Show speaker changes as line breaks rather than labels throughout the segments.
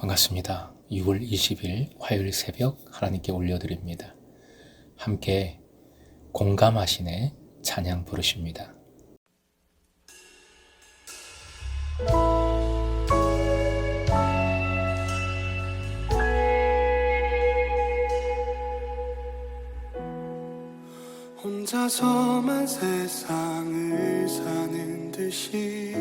반갑습니다. 6월 20일 화요일 새벽 하나님께 올려드립니다. 함께 공감하시네 찬양 부르십니다.
혼자서만 세상을 사는 듯이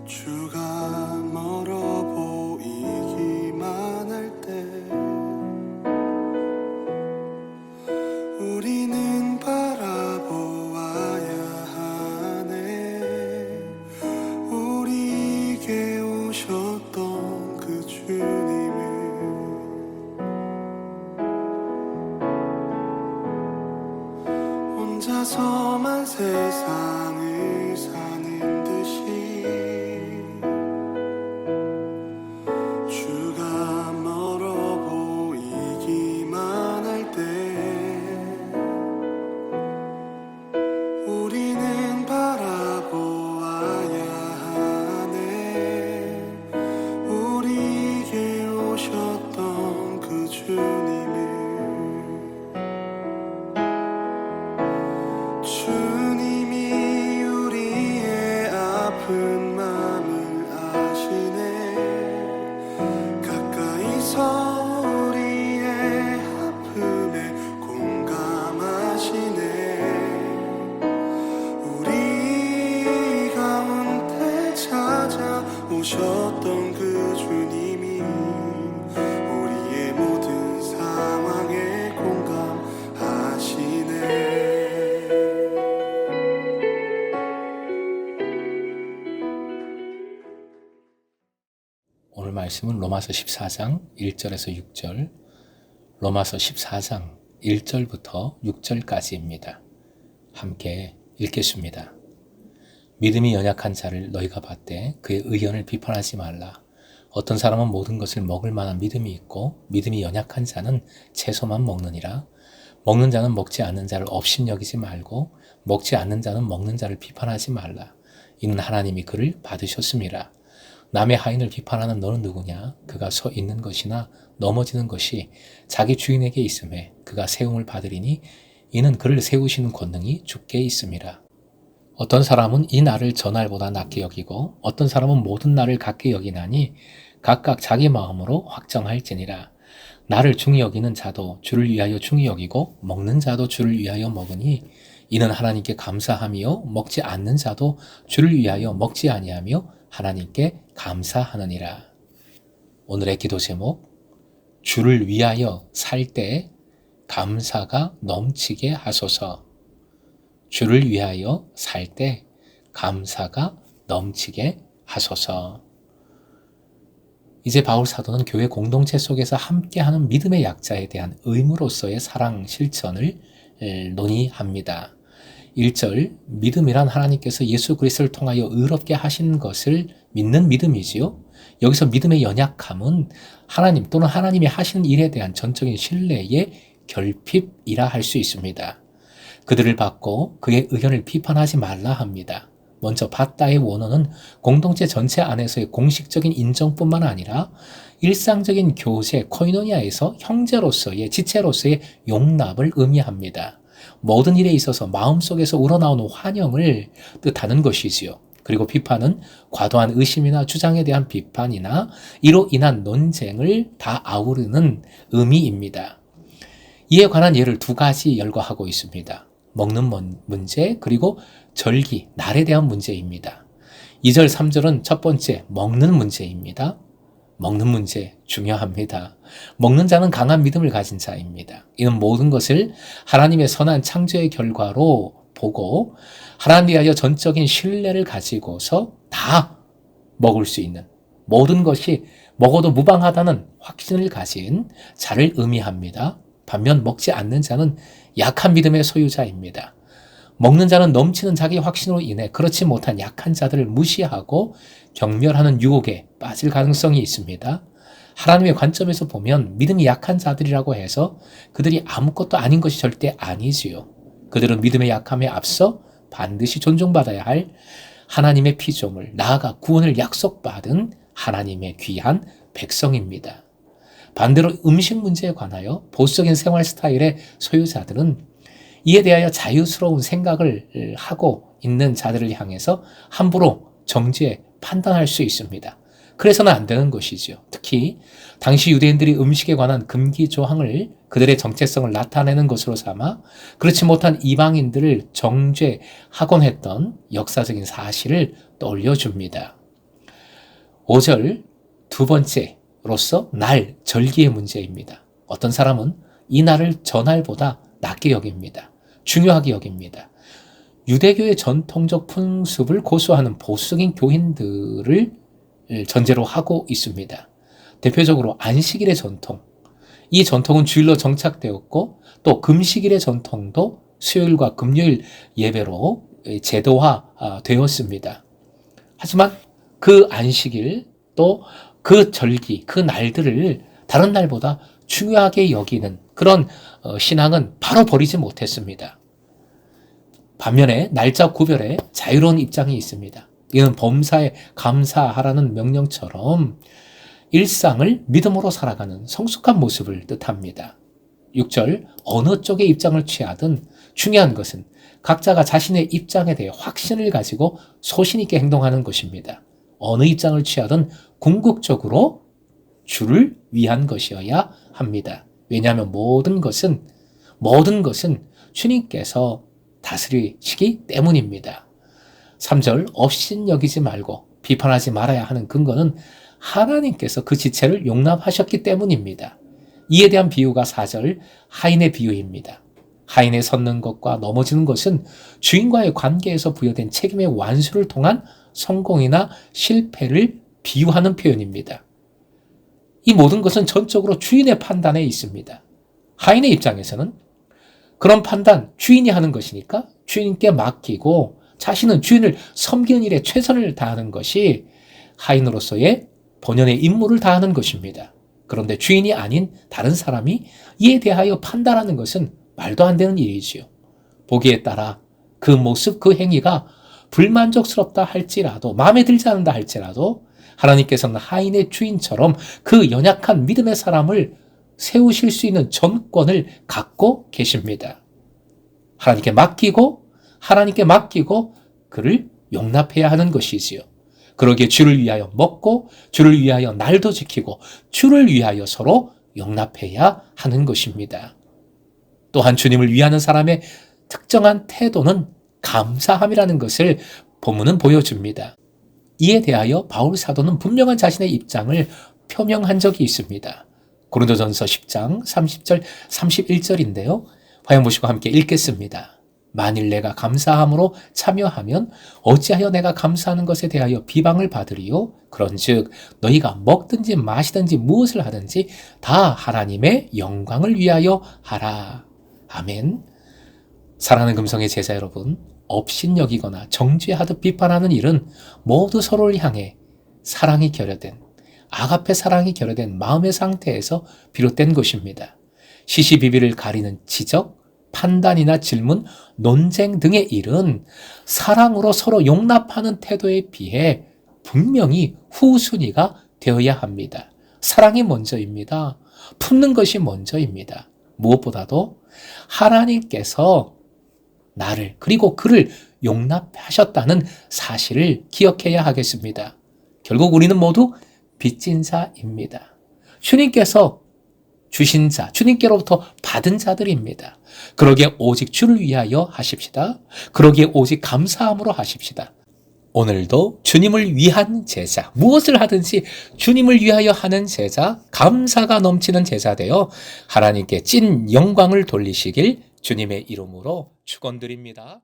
주가 멀어 보이기만 할 때 우리는 바라보아야 하네. 우리에게 오셨던 그 주님을 혼자서만 세상을 사는 듯이 주가 멀어 보이기만 할 때 우리는 바라보아야 하네. 우리에게 오셨던 그 주님을 주님이 우리의 아픈 마음을 아시네. 가까이서 우리의 아픔에 공감하시네. 우리 가운데 찾아오셨던 그 주님이 우리의 모든 상황에 공감하시네.
오늘 말씀은 로마서 14장 1절에서 6절, 로마서 14장 1절부터 6절까지입니다. 함께 읽겠습니다. 믿음이 연약한 자를 너희가 봤되 그의 의견을 비판하지 말라. 어떤 사람은 모든 것을 먹을 만한 믿음이 있고 믿음이 연약한 자는 채소만 먹느니라. 먹는 자는 먹지 않는 자를 업신여기지 말고 먹지 않는 자는 먹는 자를 비판하지 말라. 이는 하나님이 그를 받으셨음이라. 남의 하인을 비판하는 너는 누구냐? 그가 서 있는 것이나 넘어지는 것이 자기 주인에게 있음에 그가 세움을 받으리니 이는 그를 세우시는 권능이 주께 있음이라. 어떤 사람은 이 날을 저 날보다 낮게 여기고 어떤 사람은 모든 날을 같게 여기나니 각각 자기 마음으로 확정할지니라. 나를 중히 여기는 자도 주를 위하여 중히 여기고 먹는 자도 주를 위하여 먹으니 이는 하나님께 감사하며 먹지 않는 자도 주를 위하여 먹지 아니하며 하나님께 감사하느니라. 오늘의 기도 제목, 주를 위하여 살 때 감사가 넘치게 하소서. 주를 위하여 살 때 감사가 넘치게 하소서. 이제 바울 사도는 교회 공동체 속에서 함께하는 믿음의 약자에 대한 의무로서의 사랑 실천을 논의합니다. 1절, 믿음이란 하나님께서 예수 그리스도를 통하여 의롭게 하신 것을 믿는 믿음이지요. 여기서 믿음의 연약함은 하나님 또는 하나님이 하시는 일에 대한 전적인 신뢰의 결핍이라 할 수 있습니다. 그들을 받고 그의 의견을 비판하지 말라 합니다. 먼저 받다의 원어는 공동체 전체 안에서의 공식적인 인정뿐만 아니라 일상적인 교제, 코이노니아에서 형제로서의, 지체로서의 용납을 의미합니다. 모든 일에 있어서 마음속에서 우러나오는 환영을 뜻하는 것이지요. 그리고 비판은 과도한 의심이나 주장에 대한 비판이나 이로 인한 논쟁을 다 아우르는 의미입니다. 이에 관한 예를 두 가지 열거하고 있습니다. 먹는 문제 그리고 절기, 날에 대한 문제입니다. 2절, 3절은 첫 번째 먹는 문제입니다. 먹는 문제 중요합니다. 먹는 자는 강한 믿음을 가진 자입니다. 이는 모든 것을 하나님의 선한 창조의 결과로 보고 하나님 위하여 전적인 신뢰를 가지고서 다 먹을 수 있는, 모든 것이 먹어도 무방하다는 확신을 가진 자를 의미합니다. 반면 먹지 않는 자는 약한 믿음의 소유자입니다. 먹는 자는 넘치는 자기 확신으로 인해 그렇지 못한 약한 자들을 무시하고 경멸하는 유혹에 빠질 가능성이 있습니다. 하나님의 관점에서 보면 믿음이 약한 자들이라고 해서 그들이 아무것도 아닌 것이 절대 아니지요. 그들은 믿음의 약함에 앞서 반드시 존중받아야 할 하나님의 피조물, 나아가 구원을 약속받은 하나님의 귀한 백성입니다. 반대로 음식 문제에 관하여 보수적인 생활 스타일의 소유자들은 이에 대하여 자유스러운 생각을 하고 있는 자들을 향해서 함부로 정죄, 판단할 수 있습니다. 그래서는 안 되는 것이죠. 특히 당시 유대인들이 음식에 관한 금기 조항을 그들의 정체성을 나타내는 것으로 삼아 그렇지 못한 이방인들을 정죄하곤 했던 역사적인 사실을 떠올려줍니다. 5절 두 번째로서 날, 절기의 문제입니다. 어떤 사람은 이 날을 전날보다 낮게 여깁니다. 중요하게 여깁니다. 유대교의 전통적 풍습을 고수하는 보수적인 교인들을 전제로 하고 있습니다. 대표적으로 안식일의 전통. 이 전통은 주일로 정착되었고 또 금식일의 전통도 수요일과 금요일 예배로 제도화되었습니다. 하지만 그 안식일 또 그 절기, 그 날들을 다른 날보다 중요하게 여기는 그런 신앙은 바로 버리지 못했습니다. 반면에 날짜 구별에 자유로운 입장이 있습니다. 이는 범사에 감사하라는 명령처럼 일상을 믿음으로 살아가는 성숙한 모습을 뜻합니다. 6절 어느 쪽의 입장을 취하든 중요한 것은 각자가 자신의 입장에 대해 확신을 가지고 소신 있게 행동하는 것입니다. 어느 입장을 취하든 궁극적으로 주를 위한 것이어야 합니다. 왜냐하면 모든 것은 주님께서 다스리시기 때문입니다. 3절 업신여기지 말고 비판하지 말아야 하는 근거는 하나님께서 그 지체를 용납하셨기 때문입니다. 이에 대한 비유가 4절 하인의 비유입니다. 하인에 섰는 것과 넘어지는 것은 주인과의 관계에서 부여된 책임의 완수를 통한 성공이나 실패를 비유하는 표현입니다. 이 모든 것은 전적으로 주인의 판단에 있습니다. 하인의 입장에서는 그런 판단 주인이 하는 것이니까 주인께 맡기고 자신은 주인을 섬기는 일에 최선을 다하는 것이 하인으로서의 본연의 임무를 다하는 것입니다. 그런데 주인이 아닌 다른 사람이 이에 대하여 판단하는 것은 말도 안 되는 일이지요. 보기에 따라 그 모습, 그 행위가 불만족스럽다 할지라도, 마음에 들지 않는다 할지라도 하나님께서는 하인의 주인처럼 그 연약한 믿음의 사람을 세우실 수 있는 전권을 갖고 계십니다. 하나님께 맡기고 그를 용납해야 하는 것이지요. 그러기에 주를 위하여 먹고 주를 위하여 날도 지키고 주를 위하여 서로 용납해야 하는 것입니다. 또한 주님을 위하는 사람의 특정한 태도는 감사함이라는 것을 본문은 보여줍니다. 이에 대하여 바울 사도는 분명한 자신의 입장을 표명한 적이 있습니다. 고린도전서 10장 30절 31절인데요. 화면 보시고 함께 읽겠습니다. 만일 내가 감사함으로 참여하면 어찌하여 내가 감사하는 것에 대하여 비방을 받으리요? 그런즉 너희가 먹든지 마시든지 무엇을 하든지 다 하나님의 영광을 위하여 하라. 아멘. 사랑하는 금성의 제자 여러분, 업신여기거나 정죄하듯 비판하는 일은 모두 서로를 향해 사랑이 결여된, 아가페 사랑이 결여된 마음의 상태에서 비롯된 것입니다. 시시비비를 가리는 지적, 판단이나 질문, 논쟁 등의 일은 사랑으로 서로 용납하는 태도에 비해 분명히 후순위가 되어야 합니다. 사랑이 먼저입니다. 품는 것이 먼저입니다. 무엇보다도 하나님께서 나를 그리고 그를 용납하셨다는 사실을 기억해야 하겠습니다. 결국 우리는 모두 빚진 자입니다. 주님께서 주신 자, 주님께로부터 받은 자들입니다. 그러기에 오직 주를 위하여 하십시다. 그러기에 오직 감사함으로 하십시다. 오늘도 주님을 위한 제자, 무엇을 하든지 주님을 위하여 하는 제자, 감사가 넘치는 제자 되어 하나님께 찐 영광을 돌리시길 주님의 이름으로 축원드립니다.